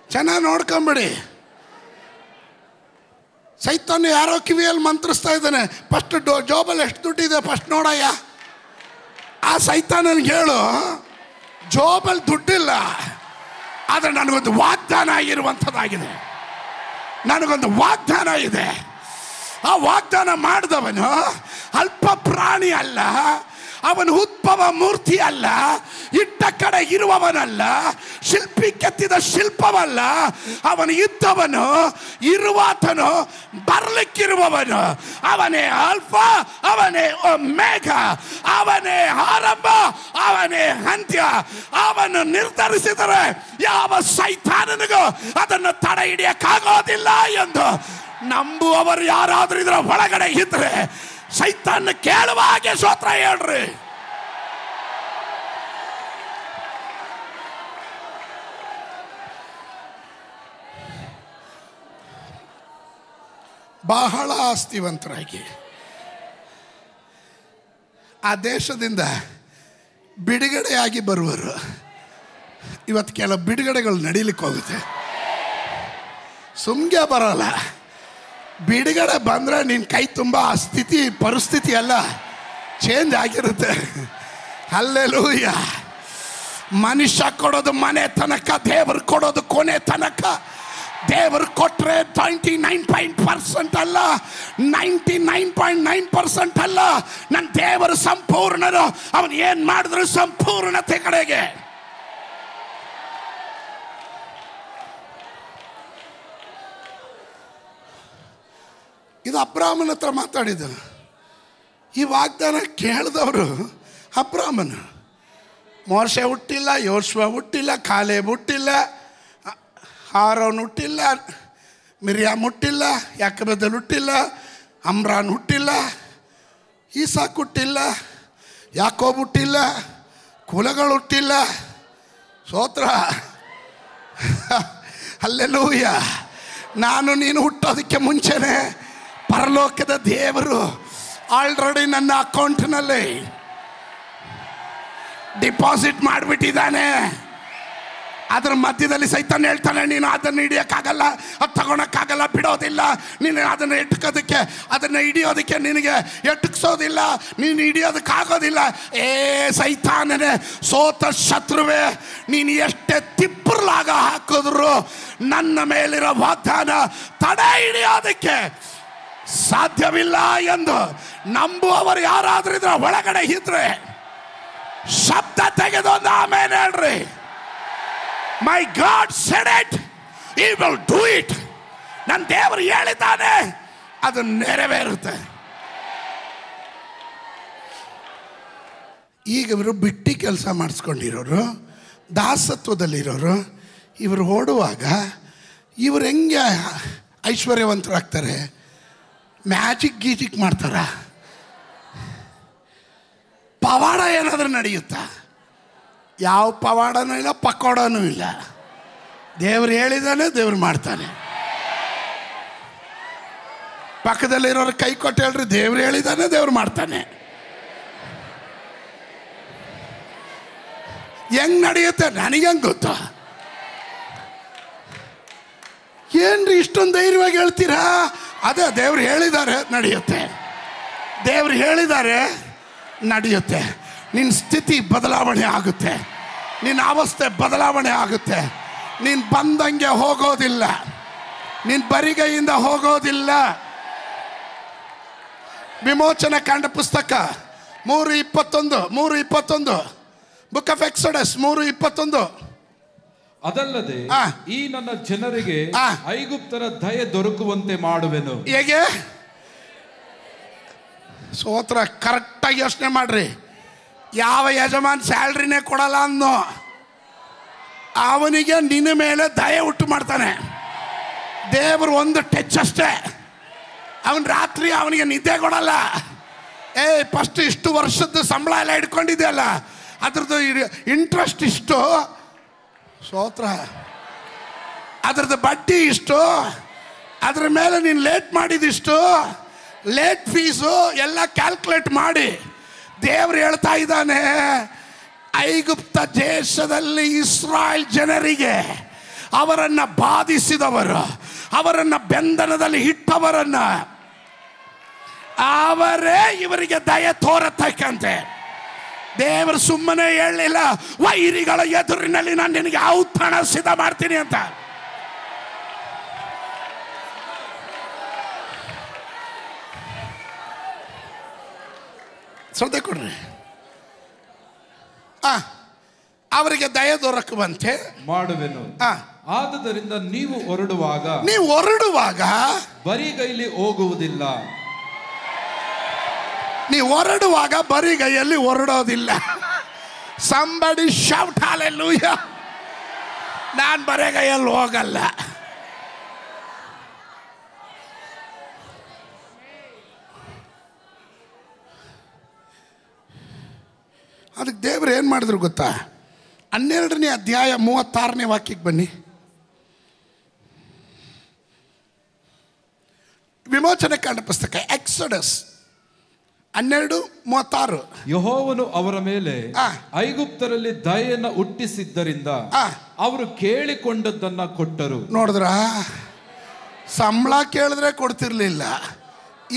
ಚೆನ್ನಾಗಿ ನೋಡ್ಕೊಂಬಿಡಿ. ಸೈತಾನ ಯಾರೋ ಕಿವಿಯಲ್ಲಿ ಮಂತ್ರಿಸ್ತಾ ಇದ್ದಾನೆ, ಫಸ್ಟ್ ಜೋಬಲ್ಲಿ ಎಷ್ಟು ದುಡ್ಡಿದೆ ಫಸ್ಟ್ ನೋಡಯ್ಯ. ಆ ಸೈತಾನನಿಗೆ ಹೇಳು, ಜೋಬಲ್ಲಿ ದುಡ್ಡಿಲ್ಲ, ಆದರೆ ನನಗೊಂದು ವಾಗ್ದಾನ ಆಗಿರುವಂಥದ್ದಾಗಿದೆ. ನನಗೊಂದು ವಾಗ್ದಾನ ಇದೆ. ಆ ವಾಗ್ದಾನ ಮಾಡಿದವನು ಅಲ್ಪ ಪ್ರಾಣಿ ಅಲ್ಲ, ಅವನು ಉದ್ಭವ ಮೂರ್ತಿ ಅಲ್ಲ, ಇಟ್ಟ ಕಡೆ ಇರುವವನಲ್ಲ, ಶಿಲ್ಪಿ ಕೆತ್ತಿದ ಶಿಲ್ಪವಲ್ಲ. ಅವನು ಇದ್ದವನು, ಇರುವಾತನು, ಬರಲಿಕ್ಕಿರುವವನು. ಅವನೇ ಆಲ್ಫಾ, ಅವನೇ ಒಮೆಗ, ಅವನೇ ಆರಂಭ, ಅವನೇ ಅಂತ್ಯ. ಅವನು ನಿರ್ಧರಿಸಿದರೆ ಯಾವ ಸೈತಾನನಿಗೂ ಅದನ್ನು ತಡೆ ಹಿಡಿಯಕ್ಕಾಗೋದಿಲ್ಲ ಎಂದು ನಂಬುವವರು ಯಾರಾದರೂ ಇದರ ಒಳಗಡೆ ಇದ್ರೆ ಸೈತಾನ ಕೇಳುವ ಹಾಗೆ ಸ್ತೋತ್ರ ಹೇಳ್ರಿ. ಬಹಳ ಆಸ್ತಿವಂತರಾಗಿ ಆ ದೇಶದಿಂದ ಬಿಡುಗಡೆಯಾಗಿ ಬರುವರು. ಇವತ್ತು ಕೆಲ ಬಿಡುಗಡೆಗಳು ನಡೀಲಿಕ್ಕೆ ಹೋಗುತ್ತೆ. ಸುಮ್ಗೆ ಬರೋಲ್ಲ. ಬಿಡುಗಡೆ ಬಂದರೆ ನಿನ್ನ ಕೈ ತುಂಬ ಆ ಸ್ಥಿತಿ ಪರಿಸ್ಥಿತಿ ಎಲ್ಲ ಚೇಂಜ್ ಆಗಿರುತ್ತೆ. ಹಲ್ಲೆಲೂಯಾ. ಮನುಷ್ಯ ಕೊಡೋದು ಮನೆ ತನಕ, ದೇವರು ಕೊಡೋದು ಕೊನೆ ತನಕ. ದೇವರು ಕೊಟ್ಟರೆ 99% ಅಲ್ಲ, 99.9% ಅಲ್ಲ. ನನ್ನ ದೇವರು ಸಂಪೂರ್ಣನು. ಅವನು ಏನು ಮಾಡಿದ್ರು ಸಂಪೂರ್ಣತೆ ಕಡೆಗೆ. ಇದು ಅಬ್ರಾಮನ ಹತ್ರ ಮಾತಾಡಿದ. ಈ ವಾಗ್ದಾನ ಕೇಳಿದವರು ಅಬ್ರಾಮನು. ಮೋಶೆ ಹುಟ್ಟಿಲ್ಲ, ಯೋಶ್ವ ಹುಟ್ಟಿಲ್ಲ, ಕಾಲೇಬ್ ಹುಟ್ಟಿಲ್ಲ, ಆರೋನ್ ಹುಟ್ಟಿಲ್ಲ, ಮಿರಿಯಾಮ್ ಹುಟ್ಟಿಲ್ಲ, ಯಾಕೋಬೆದಲ್ ಹುಟ್ಟಿಲ್ಲ, ಅಮ್ರಾನ್ ಹುಟ್ಟಿಲ್ಲ, ಈಸಾಕ್ ಹುಟ್ಟಿಲ್ಲ, ಯಾಕೋಬ್ ಹುಟ್ಟಿಲ್ಲ, ಕುಲಗಳು ಹುಟ್ಟಿಲ್ಲ. ಸ್ತೋತ್ರ. ಹಲ್ಲೆಲೂಯ. ನಾನು ನೀನು ಹುಟ್ಟೋದಕ್ಕೆ ಮುಂಚೆನೆ ಪರಲೋಕದ ದೇವರು ಆಲ್ರೆಡಿ ನನ್ನ ಅಕೌಂಟ್ನಲ್ಲಿ ಡಿಪಾಸಿಟ್ ಮಾಡಿಬಿಟ್ಟಿದ್ದಾನೆ. ಅದರ ಮಧ್ಯದಲ್ಲಿ ಸೈತಾನ್ ಹೇಳ್ತಾನೆ, ನೀನು ಅದನ್ನು ಹಿಡಿಯೋಕ್ಕಾಗಲ್ಲ, ಅದು ತಗೊಳಕ್ಕಾಗಲ್ಲ, ಬಿಡೋದಿಲ್ಲ, ನೀನು ಅದನ್ನು ಎಟ್ಕೋದಕ್ಕೆ, ಅದನ್ನು ಹಿಡಿಯೋದಕ್ಕೆ ನಿನಗೆ ಎಟಕ್ಸೋದಿಲ್ಲ, ನೀನು ಹಿಡಿಯೋದಕ್ಕಾಗೋದಿಲ್ಲ. ಸೈತಾನನೇ, ಸೋತ ಶತ್ರುವೆ, ನೀನು ಎಷ್ಟೇ ತಿಪ್ಪರ್ಲಾಗ ಹಾಕಿದ್ರು ನನ್ನ ಮೇಲಿರೋ ವಾಗ್ದಾನ ತಡೆ ಹಿಡಿಯೋದಕ್ಕೆ ಸಾಧ್ಯವಿಲ್ಲ ಎಂದು ನಂಬುವವರು ಯಾರಾದ್ರೂ ಇದ್ರೆ ಒಳಗಡೆ ಇದ್ರೆ ಶಬ್ದ ತೆಗೆದು ಒಂದು ಆಮೇಲೆ ಹೇಳ್ರಿ. My God said it, He will do it. ನನ್ನ ದೇವರು ಹೇಳಿದ್ದಾನೆ, ಅದು ನೆರವೇರುತ್ತೆ. ಈಗ ಇವರು ಬಿಟ್ಟಿ ಕೆಲಸ ಮಾಡಿಸ್ಕೊಂಡಿರೋರು, ದಾಸತ್ವದಲ್ಲಿರೋರು, ಇವರು ಓಡುವಾಗ ಇವರು ಹೆಂಗೆ ಐಶ್ವರ್ಯವಂತರಾಗ್ತಾರೆ? ಮ್ಯಾಜಿಕ್ ಗೀಜಿಕ್ ಮಾಡ್ತಾರ? ಪವಾಡ ಏನಾದರೂ ನಡೆಯುತ್ತಾ? ಯಾವ ಪವಾಡನೂ ಇಲ್ಲ, ಪಕೋಡನೂ ಇಲ್ಲ. ದೇವ್ರು ಹೇಳಿದಾನೆ, ದೇವ್ರು ಮಾಡ್ತಾನೆ. ಪಕ್ಕದಲ್ಲಿರೋರು ಕೈ ಕೊಟ್ಟು ಹೇಳ್ರಿ, ದೇವ್ರು ಹೇಳಿದಾನೆ, ದೇವ್ರು ಮಾಡ್ತಾನೆ. ಹೆಂಗ್ ನಡೆಯುತ್ತೆ ನನಗೆ ಹೆಂಗೆ ಗೊತ್ತಾ? ಏನ್ರಿ ಇಷ್ಟೊಂದು ಧೈರ್ಯವಾಗಿ ಹೇಳ್ತೀರಾ? ಅದೇ ದೇವ್ರು ಹೇಳಿದ್ದಾರೆ, ನಡೆಯುತ್ತೆ. ದೇವ್ರು ಹೇಳಿದ್ದಾರೆ, ನಡೆಯುತ್ತೆ. ನಿನ್ನ ಸ್ಥಿತಿ ಬದಲಾವಣೆ ಆಗುತ್ತೆ, ನಿನ್ನ ಅವಸ್ಥೆ ಬದಲಾವಣೆ ಆಗುತ್ತೆ. ನೀನು ಬಂದಂಗೆ ಹೋಗೋದಿಲ್ಲ, ನೀನು ಬರಿಗೈಯಿಂದ ಹೋಗೋದಿಲ್ಲ. ವಿಮೋಚನೆ ಕಾಂಡ ಪುಸ್ತಕ 3:21 ಬುಕ್ ಆಫ್ ಎಕ್ಸೋಡಸ್ 3:21. ಅದಲ್ಲದೆ ಈ ನನ್ನ ಜನರಿಗೆ ಐಗುಪ್ತರ ದಯೆ ದೊರಕುವಂತೆ ಮಾಡುವೆನು. ಹೇಗೆ? ಸ್ತೋತ್ರ. ಕರೆಕ್ಟಾಗಿ ಯೋಚನೆ ಮಾಡ್ರಿ. ಯಾವ ಯಜಮಾನ್ ಸ್ಯಾಲ್ರಿನೇ ಕೊಡಲ್ಲ ಅನ್ನೋ ಅವನಿಗೆ ನಿನ್ನ ಮೇಲೆ ದಯೆ ಉಂಟು ಮಾಡ್ತಾನೆ ದೇವರು. ಒಂದು ಟಚ್ ಅಷ್ಟೇ, ಅವನು ರಾತ್ರಿ ಅವನಿಗೆ ನಿದ್ದೆ ಕೊಡಲ್ಲ. ಫಸ್ಟ್ ಇಷ್ಟು ವರ್ಷದ ಸಂಬಳ ಎಲ್ಲ ಇಟ್ಕೊಂಡಿದೆಯಲ್ಲ, ಅದ್ರದ್ದು ಇಂಟ್ರೆಸ್ಟ್ ಇಷ್ಟು, ಸ್ತೋತ್ರ, ಅದ್ರದ್ದು ಬಡ್ಡಿ ಇಷ್ಟು, ಅದ್ರ ಮೇಲೆ ನೀನು ಲೇಟ್ ಮಾಡಿದಿಷ್ಟು, ಲೇಟ್ ಫೀಸು ಎಲ್ಲ ಕ್ಯಾಲ್ಕುಲೇಟ್ ಮಾಡಿ ದೇವರು ಹೇಳ್ತಾ ಇದ್ದಾನೆ, ಐಗುಪ್ತ ದೇಶದಲ್ಲಿ ಇಸ್ರಾಯೇಲ್ ಜನರಿಗೆ ಅವರನ್ನು ಬಾಧಿಸಿದವರು, ಅವರನ್ನು ಬಂಧನದಲ್ಲಿ ಇಟ್ಟವರನ್ನ ಅವರೇ ಇವರಿಗೆ ದಯೆ ತೋರತಕ್ಕಂತೆ. ದೇವರು ಸುಮ್ಮನೆ ಹೇಳಲಿಲ್ಲ, ವೈರಿಗಳ ಎದುರಿನಲ್ಲಿ ನಾನು ನಿನಗೆ ಔತಣ ಸಿದ್ಧ ಮಾಡ್ತೀನಿ ಅಂತ. ಶ್ರದ್ಧೆ ಕೊಡ್ರಿ. ಅವರಿಗೆ ದಯೆ ದೊರಕುವಂತೆ ಮಾಡುವೆನು. ಆದುದರಿಂದ ನೀವು ಹೊರಡುವಾಗ ಬರಿಗೈಲಿ ಹೋಗುವುದಿಲ್ಲ. ನೀವು ಹೊರಡುವಾಗ ಬರಿಗೈಯಲ್ಲಿ ಹೊರಡೋದಿಲ್ಲ. Somebody shout hallelujah. ನಾನು ಬರಿಗೈಯಲ್ಲಿ ಹೋಗಲ್ಲ. ಅದಕ್ಕೆ ದೇವರು ಏನು ಮಾಡಿದ್ರು ಗೊತ್ತಾ? 12ನೇ ಅಧ್ಯಾಯ 36ನೇ ವಾಕ್ಯಕ್ಕೆ ಬನ್ನಿ. ವಿಮೋಚನೆ ಕಾಂಡ ಪುಸ್ತಕ ಎಕ್ಸೋಡಸ್ 12:36. ಯೆಹೋವನು ಅವರ ಮೇಲೆ ಐಗುಪ್ತರಲ್ಲಿ ದಯೆಯನ್ನು ಹುಟ್ಟಿಸಿದ್ದರಿಂದ ಅವರು ಕೇಳಿಕೊಂಡದ್ದನ್ನ ಕೊಟ್ಟರು. ನೋಡಿದ್ರ, ಸಂಬಳ ಕೇಳಿದ್ರೆ ಕೊಡ್ತಿರ್ಲಿಲ್ಲ,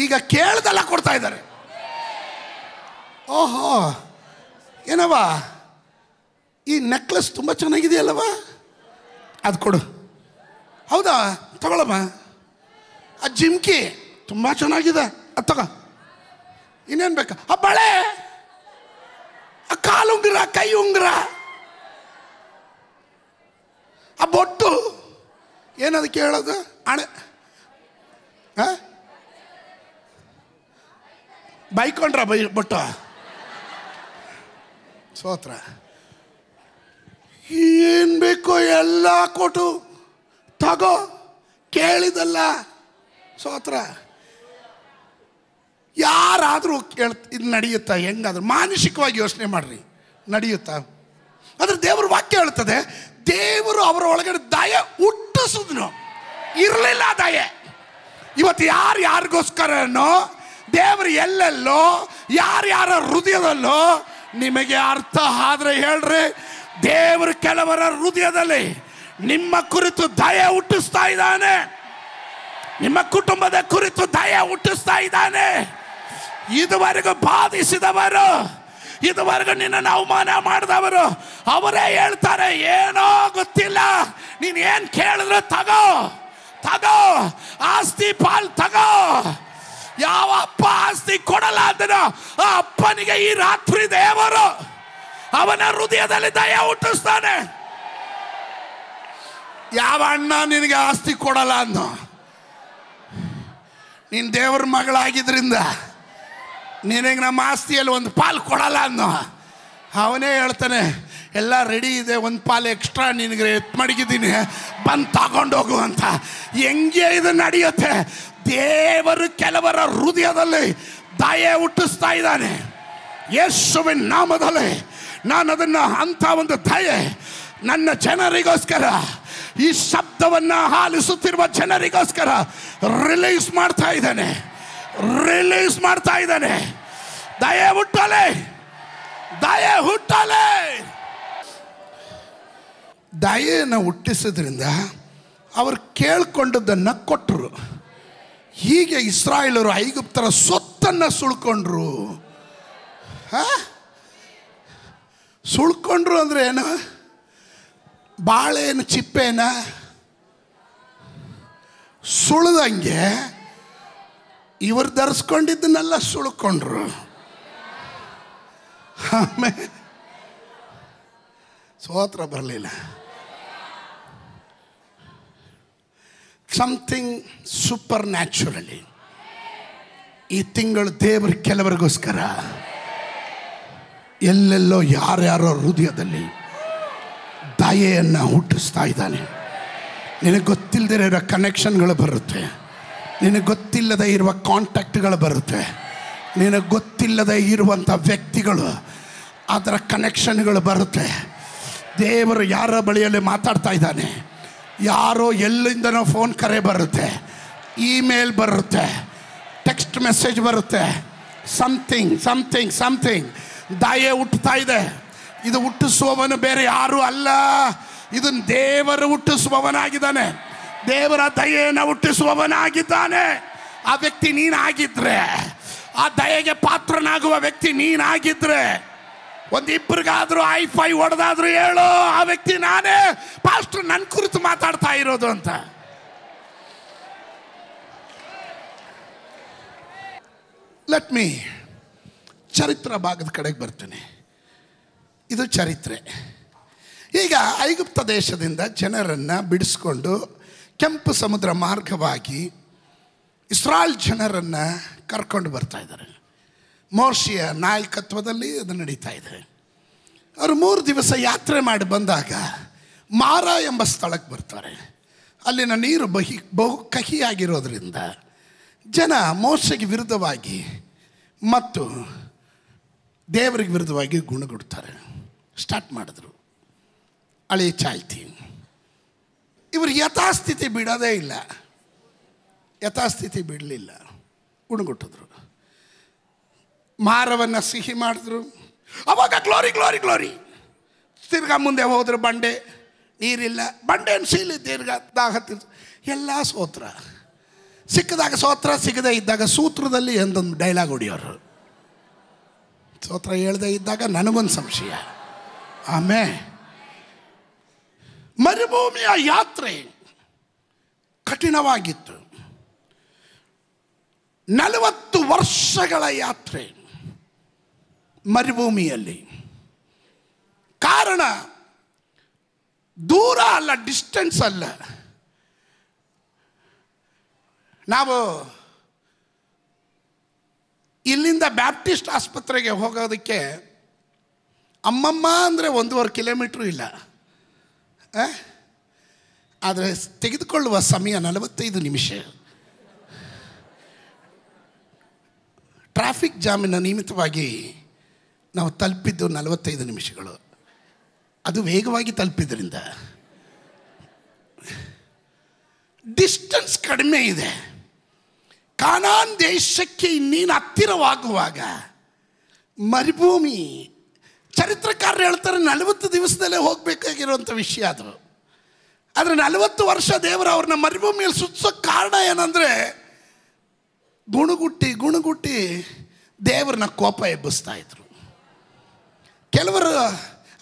ಈಗ ಕೇಳ್ದಲ್ಲ ಕೊಡ್ತಾ ಇದ್ದಾರೆ. ಓಹೋ, ಏನವ ಈ ನೆಕ್ಲೆಸ್ ತುಂಬ ಚೆನ್ನಾಗಿದೆಯಲ್ಲವ, ಅದು ಕೊಡು. ಹೌದಾ, ತಗೊಳಮ್ಮ. ಆ ಜಿಮ್ಕಿ ತುಂಬ ಚೆನ್ನಾಗಿದೆ, ಅದು ತಗೋ. ಇನ್ನೇನು ಬೇಕಾ? ಆ ಬಳೆ, ಆ ಕಾಲುಂಗುರ, ಕೈ ಉಂಗುರ, ಆ ಬೊಟ್ಟು, ಏನದಕ್ಕೆ ಹೇಳೋದು? ಹಣೆ ಬೈಕೊಂಡ್ರ ಬೊಟ್ಟು. ಸ್ತೋತ್ರ. ಏನು ಬೇಕೋ ಎಲ್ಲ ಕೊಟ್ಟು ತಗೋ, ಕೇಳಿದಲ್ಲ ಸ್ತೋತ್ರ. ಯಾರಾದರೂ ಇದು ನಡೆಯುತ್ತಾ? ಹೆಂಗಾದ್ರು ಮಾನಸಿಕವಾಗಿ ಯೋಚನೆ ಮಾಡ್ರಿ, ನಡೆಯುತ್ತಾ? ಆದರೆ ದೇವ್ರ ವಾಕ್ಯ ಹೇಳ್ತದೆ, ದೇವರು ಅವರ ಒಳಗಡೆ ದಯೆ ಹುಟ್ಟಿಸಿದ್ನು. ಇರಲಿಲ್ಲ ದಯೆ. ಇವತ್ತು ಯಾರಿಗೋಸ್ಕರನೋ ದೇವರು ಎಲ್ಲೆಲ್ಲೋ ಯಾರ್ಯಾರ ಹೃದಯದಲ್ಲೋ ನಿಮಗೆ ಅರ್ಥ ಆದ್ರೆ ಹೇಳ್ರಿ, ದೇವರು ಕೆಲವರ ಹೃದಯದಲ್ಲಿ ನಿಮ್ಮ ಕುರಿತು ದಯೆ ಹುಟ್ಟಿಸ್ತಾ ಇದ್ದಾನೆ. ನಿಮ್ಮ ಕುಟುಂಬದ ಕುರಿತು ದಯೆ ಹುಟ್ಟಿಸ್ತಾ ಇದ್ದಾನೆ. ಇದುವರೆಗೂ ಬಾಧಿಸಿದವರು, ಇದುವರೆಗೂ ನಿನ್ನನ್ನು ಅವಮಾನ ಮಾಡಿದವರು ಅವರೇ ಹೇಳ್ತಾರೆ, ಏನೋ ಗೊತ್ತಿಲ್ಲ, ನೀನು ಏನು ಕೇಳಿದ್ರೆ ತಗೋ ತಗೋ, ಆಸ್ತಿ ಪಾಲ್ ತಗೋ. ಯಾವ ಅಪ್ಪ ಆಸ್ತಿ ಕೊಡಲ್ಲ ಅದನ್ನು ಆ ಅಪ್ಪನಿಗೆ ಈ ರಾತ್ರಿ ದೇವರು ಅವನ ಹೃದಯದಲ್ಲಿ ದಯೆ ಹುಟ್ಟಿಸ್ತಾನೆ. ಯಾವ ಅಣ್ಣ ನಿನಗೆ ಆಸ್ತಿ ಕೊಡಲ್ಲ ಅನ್ನೋ, ನೀನು ದೇವ್ರ ಮಗಳಾಗಿದ್ರಿಂದ ನಿನಗೆ ನಮ್ಮ ಆಸ್ತಿಯಲ್ಲಿ ಒಂದು ಪಾಲು ಕೊಡಲ್ಲ ಅನ್ನೋ, ಅವನೇ ಹೇಳ್ತಾನೆ, ಎಲ್ಲ ರೆಡಿ ಇದೆ, ಒಂದು ಪಾಲು ಎಕ್ಸ್ಟ್ರಾ ನಿನಗೆ ಮಡಗಿದ್ದೀನಿ, ಬಂದು ತಗೊಂಡೋಗು ಅಂತ. ಹೆಂಗೆ ಇದು ನಡೆಯುತ್ತೆ? ದೇವರು ಕೆಲವರ ಹೃದಯದಲ್ಲಿ ದಯೆ ಹುಟ್ಟಿಸ್ತಾ ಇದ್ದಾನೆ. ಯೇಸುವಿನ ನಾಮದಲ್ಲಿ ನಾನು ಅದನ್ನು ಅಂಥ ಒಂದು ದಯೆ ನನ್ನ ಜನರಿಗೋಸ್ಕರ, ಈ ಶಬ್ದವನ್ನು ಆಲಿಸುತ್ತಿರುವ ಜನರಿಗೋಸ್ಕರ ರಿಲೀಸ್ ಮಾಡ್ತಾ ಇದ್ದಾನೆ, ರಿಲೀಸ್ ಮಾಡ್ತಾ ಇದ್ದಾನೆ. ದಯೆ ಹುಟ್ಟಲೆ, ದಯೆ ಹುಟ್ಟಲೆ. ದಯೆಯನ್ನು ಹುಟ್ಟಿಸೋದ್ರಿಂದ ಅವರು ಕೇಳ್ಕೊಂಡದ್ದನ್ನು ಕೊಟ್ಟರು. ಹೀಗೆ ಇಸ್ರಾಯೇಲರು ಐಗುಪ್ತರ ಸೊತ್ತನ್ನು ಸುಳ್ಕೊಂಡ್ರು. ಸುಳ್ಕೊಂಡ್ರು ಅಂದರೆ ಏನು? ಬಾಳೆನ ಚಿಪ್ಪೆನ ಸುಳ್ದಂಗೆ ಇವರು ಧರಿಸ್ಕೊಂಡಿದ್ದನ್ನೆಲ್ಲ ಸುಳ್ಕೊಂಡ್ರು. ಆಮೇಲೆ ಸ್ತೋತ್ರ ಬರಲಿಲ್ಲ. ಸಮಥಿಂಗ್ ಸೂಪರ್ ನ್ಯಾಚುರಲಿ ಈ ತಿಂಗಳು ದೇವರು ಕೆಲವರಿಗೋಸ್ಕರ ಎಲ್ಲೆಲ್ಲೋ ಯಾರ್ಯಾರೋ ಹೃದಯದಲ್ಲಿ ದಯೆಯನ್ನು ಹುಟ್ಟಿಸ್ತಾ ಇದ್ದಾನೆ. ನಿನಗೆ ಗೊತ್ತಿಲ್ಲದೆ ಇರೋ ಕನೆಕ್ಷನ್ಗಳು ಬರುತ್ತೆ, ನಿನಗೆ ಗೊತ್ತಿಲ್ಲದೆ ಇರುವ ಕಾಂಟ್ಯಾಕ್ಟ್ಗಳು ಬರುತ್ತೆ, ನಿನಗೆ ಗೊತ್ತಿಲ್ಲದೆ ಇರುವಂಥ ವ್ಯಕ್ತಿಗಳು ಅದರ ಕನೆಕ್ಷನ್ಗಳು ಬರುತ್ತೆ. ದೇವರು ಯಾರ ಬಳಿಯಲ್ಲಿ ಮಾತಾಡ್ತಾ ಇದ್ದಾನೆ, ಯಾರೋ ಎಲ್ಲಿಂದನೋ ಫೋನ್ ಕರೆ ಬರುತ್ತೆ, ಇಮೇಲ್ ಬರುತ್ತೆ, ಟೆಕ್ಸ್ಟ್ ಮೆಸೇಜ್ ಬರುತ್ತೆ. ಸಮಥಿಂಗ್ ಸಮಥಿಂಗ್ ಸಮಥಿಂಗ್ ದಯೆ ಹುಟ್ಟುತ್ತಾ ಇದೆ. ಇದು ಹುಟ್ಟಿಸುವವನು ಬೇರೆ ಯಾರೂ ಅಲ್ಲ, ಇದನ್ನು ದೇವರು ಹುಟ್ಟಿಸುವವನಾಗಿದ್ದಾನೆ. ದೇವರ ದಯೆಯನ್ನು ಹುಟ್ಟಿಸುವವನಾಗಿದ್ದಾನೆ. ಆ ವ್ಯಕ್ತಿ ನೀನಾಗಿದ್ರೆ, ಆ ದಯೆಗೆ ಪಾತ್ರನಾಗುವ ವ್ಯಕ್ತಿ ನೀನಾಗಿದ್ರೆ, ಒಂದಿಬ್ಬರಿಗಾದ್ರೂ ಐ5 ಹೊಡೆದಾದ್ರೂ ಹೇಳು, ಆ ವ್ಯಕ್ತಿ ನಾನೇ, ಪಾಸ್ಟರ್ ನನ್ನ ಕುರಿತು ಮಾತಾಡ್ತಾ ಇರೋದು ಅಂತ. ಲೆಟ್ ಮೀ ಚರಿತ್ರ ಭಾಗದ ಕಡೆಗೆ ಬರ್ತೇನೆ. ಇದು ಚರಿತ್ರೆ. ಈಗ ಐಗುಪ್ತ ದೇಶದಿಂದ ಜನರನ್ನು ಬಿಡಿಸ್ಕೊಂಡು ಕೆಂಪು ಸಮುದ್ರ ಮಾರ್ಗವಾಗಿ ಇಸ್ರಾಯೇಲ್ ಜನರನ್ನು ಕರ್ಕೊಂಡು ಬರ್ತಾ ಇದ್ದಾರೆ. ಮೋಶೆಯ ನಾಯಕತ್ವದಲ್ಲಿ ಅದು ನಡೀತಾ ಇದೆ. ಅವರು 3 ದಿವಸ ಯಾತ್ರೆ ಮಾಡಿ ಬಂದಾಗ ಮಾರಾ ಎಂಬ ಸ್ಥಳಕ್ಕೆ ಬರ್ತಾರೆ. ಅಲ್ಲಿನ ನೀರು ಬಹು ಕಹಿಯಾಗಿರೋದ್ರಿಂದ ಜನ ಮೋಶೆಗೆ ವಿರುದ್ಧವಾಗಿ ಮತ್ತು ದೇವರಿಗೆ ವಿರುದ್ಧವಾಗಿ ಗುಣಗುಡ್ತಾರೆ. ಸ್ಟಾರ್ಟ್ ಮಾಡಿದ್ರು ಅಳಿ ಚಾಲ್ತಿ. ಇವರು ಯಥಾಸ್ಥಿತಿ ಬಿಡೋದೇ ಇಲ್ಲ, ಯಥಾಸ್ಥಿತಿ ಬಿಡಲಿಲ್ಲ, ಗುಣಗುಟ್ಟಿದ್ರು. ಮಾರವನ್ನು ಸಿಹಿ ಮಾಡಿದ್ರು. ಅವಾಗ ಗ್ಲೋರಿ ಗ್ಲೋರಿ ಗ್ಲೋರಿ. ತಿರ್ಗಾ ಮುಂದೆ ಹೋದ್ರು, ಬಂಡೆ ನೀರಿಲ್ಲ, ಬಂಡೆಯನ್ನು ಸೀಲಿ ತಿರ್ಗಾ ದಾಹತ್ತಿದ್ರು. ಎಲ್ಲ ಸ್ತೋತ್ರ. ಸಿಕ್ಕಿದಾಗ ಸ್ತೋತ್ರ, ಸಿಗದೇ ಇದ್ದಾಗ ಸೂತ್ರದಲ್ಲಿ ಎಂದೊಂದು ಡೈಲಾಗ್ ಹೊಡಿಯೋರು. ಸ್ತೋತ್ರ ಹೇಳದೇ ಇದ್ದಾಗ ನನಗೊಂದು ಸಂಶಯ. ಆಮೇಲೆ ಮರುಭೂಮಿಯ ಯಾತ್ರೆ ಕಠಿಣವಾಗಿತ್ತು. 40 ವರ್ಷಗಳ ಯಾತ್ರೆ ಮರುಭೂಮಿಯಲ್ಲಿ. ಕಾರಣ ದೂರ ಅಲ್ಲ, ಡಿಸ್ಟೆನ್ಸ್ ಅಲ್ಲ. ನಾವು ಇಲ್ಲಿಂದ ಬ್ಯಾಪ್ಟಿಸ್ಟ್ ಆಸ್ಪತ್ರೆಗೆ ಹೋಗೋದಕ್ಕೆ ಅಮ್ಮಮ್ಮ ಅಂದರೆ 1.5 ಕಿಲೋಮೀಟ್ರು ಇಲ್ಲ. ಆದರೆ ತೆಗೆದುಕೊಳ್ಳುವ ಸಮಯ 45 ನಿಮಿಷ. ಟ್ರಾಫಿಕ್ ಜಾಮಿನ ನಿಮಿತ್ತವಾಗಿ ನಾವು ತಲುಪಿದ್ದು 45 ನಿಮಿಷಗಳು. ಅದು ವೇಗವಾಗಿ ತಲುಪಿದ್ರಿಂದ ಡಿಸ್ಟೆನ್ಸ್ ಕಡಿಮೆ ಇದೆ. ಕಾನಾನ್ ದೇಶಕ್ಕೆ ಇನ್ನೇನು ಹತ್ತಿರವಾಗುವಾಗ ಮರುಭೂಮಿ, ಚರಿತ್ರಕಾರರು ಹೇಳ್ತಾರೆ 40 ದಿವಸದಲ್ಲೇ ಹೋಗಬೇಕಾಗಿರುವಂಥ ವಿಷಯ ಅದು. ಆದರೆ 40 ವರ್ಷ ದೇವರು ಅವ್ರನ್ನ ಮರುಭೂಮಿಯಲ್ಲಿ ಸುತ್ತಿಸೋಕ್ಕೆ ಕಾರಣ ಏನಂದರೆ, ಗುಣಗುಟ್ಟಿ ದೇವ್ರನ್ನ ಕೋಪ ಎಬ್ಬಿಸ್ತಾ ಇದ್ರು. ಕೆಲವರು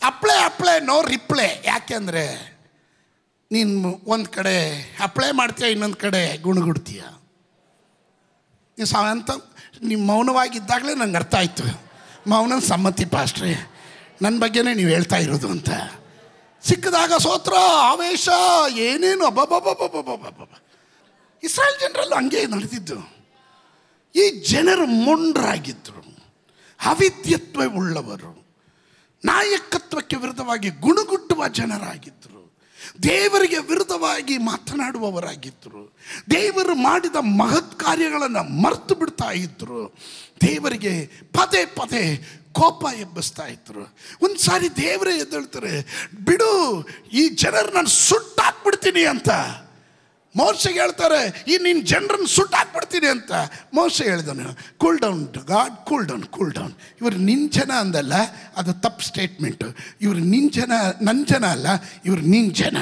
ಅಪ್ಲೈ ನೋ ರಿಪ್ಲೈ. ಯಾಕೆಂದರೆ ನೀನು ಒಂದು ಕಡೆ ಅಪ್ಲೈ ಮಾಡ್ತೀಯ, ಇನ್ನೊಂದು ಕಡೆ ಗುಣಗುಡ್ತೀಯ. ಅಂತ ನೀವು ಮೌನವಾಗಿದ್ದಾಗಲೇ ನಂಗೆ ಅರ್ಥ ಆಯಿತು, ಮೌನ ಸಮ್ಮತಿ ಪಾಸ್ಟ್ರೆ, ನನ್ನ ಬಗ್ಗೆನೇ ನೀವು ಹೇಳ್ತಾ ಇರೋದು ಅಂತ. ಸಿಕ್ಕಿದಾಗ ಸೋತ್ರ, ಆವೇಶ, ಏನೇನು ಅಬ್ಬಬ್ಬಬ್ಬಬ್ಬಬ್ಬಬ್ಬ. ಇಸ್ರಾಯೇಲ್ ಜನರಲ್ಲೂ ಹಂಗೆ ನಡೆದಿದ್ದು. ಈ ಜನರು ಮೊಂಡರಾಗಿದ್ದರು, ಅವಿದ್ಯತ್ವ ಉಳ್ಳವರು, ನಾಯಕತ್ವಕ್ಕೆ ವಿರುದ್ಧವಾಗಿ ಗುಣಗುಟ್ಟುವ ಜನರಾಗಿದ್ದರು, ದೇವರಿಗೆ ವಿರುದ್ಧವಾಗಿ ಮಾತನಾಡುವವರಾಗಿದ್ದರು, ದೇವರು ಮಾಡಿದ ಮಹತ್ ಕಾರ್ಯಗಳನ್ನು ಮರೆತು ಬಿಡ್ತಾ ಇದ್ದರು, ದೇವರಿಗೆ ಪದೇ ಪದೇ ಕೋಪ ಎಬ್ಬಿಸ್ತಾ ಇದ್ರು. ಒಂದು ಸಾರಿ ದೇವರೇ ಎದ್ದೇಳ್ತಾರೆ, ಬಿಡು ಈ ಜನರು ನಾನು ಸುಟ್ಟಾಕ್ಬಿಡ್ತೀನಿ ಅಂತ. ಮೋಶೆಗೆ ಹೇಳ್ತಾರೆ, ಈ ನಿನ್ನ ಜನರನ್ನು ಸುಟ್ಟಾಕ್ಬಿಡ್ತೀನಿ ಅಂತ. ಮೋಶೆ ಹೇಳಿದನು, cool down god, cool down. ಇವರು ನಿನ್ನ ಜನ ಅಂದಲ್ಲ, ಅದು ತಪ್ಪು ಸ್ಟೇಟ್ಮೆಂಟು. ಇವರು ನಿನ್ನ ಜನ, ನನ್ನ ಜನ ಅಲ್ಲ, ಇವರು ನಿನ್ನ ಜನ,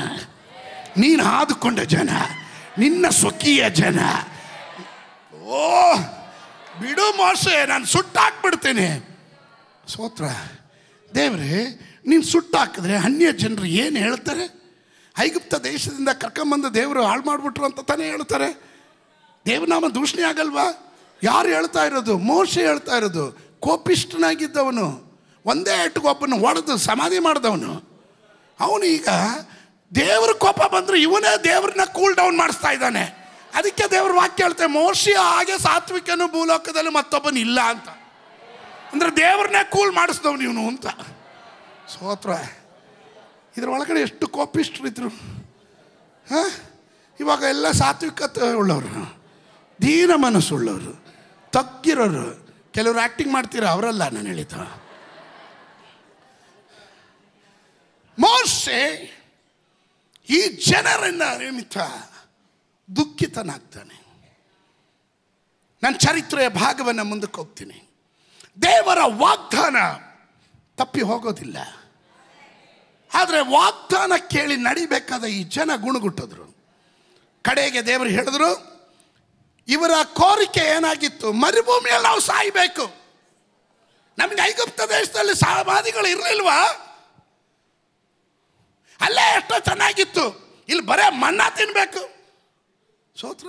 ನೀನು ಆದುಕೊಂಡ ಜನ, ನಿನ್ನ ಸ್ವಕೀಯ ಜನ. ಓ ಬಿಡು ಮೋಶೆ, ನಾನು ಸುಟ್ಟಾಕ್ಬಿಡ್ತೀನಿ. ಸ್ತೋತ್ರ. ದೇವರೇ, ನೀನು ಸುಟ್ಟಾಕಿದ್ರೆ ಅನ್ಯ ಜನರು ಏನು ಹೇಳ್ತಾರೆ? ಐಗುಪ್ತ ದೇಶದಿಂದ ಕರ್ಕೊಂಬಂದು ದೇವರು ಹಾಳು ಮಾಡಿಬಿಟ್ರು ಅಂತ ತಾನೇ ಹೇಳ್ತಾರೆ. ದೇವನಾಮ ದೂಷಣೆ ಆಗಲ್ವಾ? ಯಾರು ಹೇಳ್ತಾ ಇರೋದು? ಮೋಶೆ ಹೇಳ್ತಾ ಇರೋದು. ಕೋಪಿಷ್ಠನಾಗಿದ್ದವನು, ಒಂದೇ ಏಟಿಗೆ ಒಬ್ಬನ ಹೊಡೆದು ಸಮಾಧಿ ಮಾಡಿದವನು. ಅವನು ಈಗ ದೇವ್ರ ಕೋಪ ಬಂದರೆ ಇವನೇ ದೇವ್ರನ್ನ ಕೂಲ್ ಡೌನ್ ಮಾಡಿಸ್ತಾ ಇದ್ದಾನೆ. ಅದಕ್ಕೆ ದೇವ್ರ ವಾಕ್ಯ ಹೇಳ್ತಾರೆ, ಮೋಶೆ ಹಾಗೆ ಸಾತ್ವಿಕನು ಭೂಲೋಕದಲ್ಲಿ ಮತ್ತೊಬ್ಬನು ಇಲ್ಲ ಅಂತ. ಅಂದರೆ ದೇವ್ರನ್ನೇ ಕೂಲ್ ಮಾಡಿಸ್ದವನು ಇವನು ಅಂತ. ಸ್ತೋತ್ರ. ಇದರ ಒಳಗಡೆ ಎಷ್ಟು ಕೋಪಿಷ್ಠರಿದ್ರು. ಇವಾಗ ಎಲ್ಲ ಸಾತ್ವಿಕತೆ ಉಳ್ಳವರು, ದೀನ ಮನಸ್ಸುಳ್ಳವರು, ತಗ್ಗಿರೋರು. ಕೆಲವರು ಆ್ಯಕ್ಟಿಂಗ್ ಮಾಡ್ತೀರ, ಅವರಲ್ಲ ನಾನು ಹೇಳಿದ. ಮೋಶೆ ಈ ಜನರನ್ನ ನಿಮಿತ್ತ ದುಃಖಿತನಾಗ್ತಾನೆ. ನನ್ನ ಚರಿತ್ರೆಯ ಭಾಗವನ್ನು ಮುಂದಕ್ಕೆ ಹೋಗ್ತೀನಿ. ದೇವರ ವಾಗ್ದಾನ ತಪ್ಪಿ ಹೋಗೋದಿಲ್ಲ. ಆದರೆ ವಾಗ್ದಾನ ಕೇಳಿ ನಡಿಬೇಕಾದ ಈ ಜನ ಗುಣಗುಟ್ಟಿದ್ರು. ಕಡೆಗೆ ದೇವರು ಹೇಳಿದ್ರು, ಇವರ ಕೋರಿಕೆ ಏನಾಗಿತ್ತು? ಮರುಭೂಮಿಯಲ್ಲಿ ನಾವು ಸಾಯಬೇಕು. ನಮಗೆ ಐಗುಪ್ತ ದೇಶದಲ್ಲಿ ಸಮಾಧಿಗಳು ಇರಲಿಲ್ವಾ? ಅಲ್ಲೇ ಎಷ್ಟೋ ಚೆನ್ನಾಗಿತ್ತು, ಇಲ್ಲಿ ಬರೇ ಮನ್ನಾ ತಿನ್ಬೇಕು. ಸೋತ್ರ.